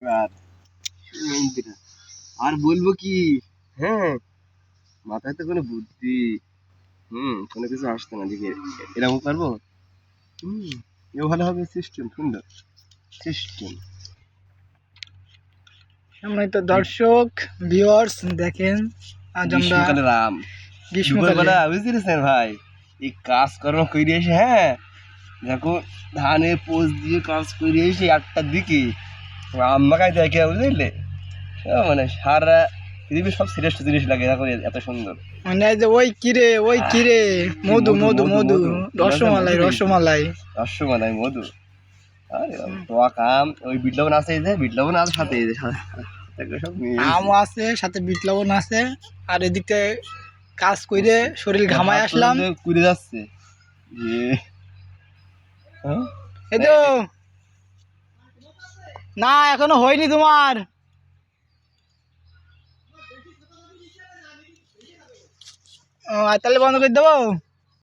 আর আর বলবো কি? হ্যাঁ, মাথায় তো কোনো বুদ্ধি, কোনো কিছু আসতো না দিকে, এরকম পারবো। এও ভালো হবে, সিস্টেম সুন্দর সিস্টেম। সম্মানিত দর্শক ভিউয়ার্স, দেখেন আজ আমরা গ্রীষ্মকালে রাম গ্রীষ্মকালে দুপুরবেলা বুঝতে ভাই, এই কাজকর্ম করে এসে, হ্যাঁ দেখো, ধানে পোষ দিয়ে কাজ করে এসে 8টার দিকে আম্মাকায় দেখে, বুঝলে, মানে সারা পৃথিবীর সব শ্রেষ্ঠ জিনিস লাগে দেখো, এত সুন্দর। মানে এই যে ওই কিরে মধু মধু মধু রসমালাই রসমালাই রসমালাই মধু। আরে টক আম, ওই বিট লবণ আছে, এই যে বিট লবণ আছে সাথে, এই যে সব নিয়ে আম আছে, সাথে বিট লবণ আছে। আর এদিকে কাজ কইরে শরীর ঘামায় আসলাম। কুড়ে যাচ্ছে এই তো না, এখনো হয়নি তোমার। তাহলে বন্ধ করে দেবো।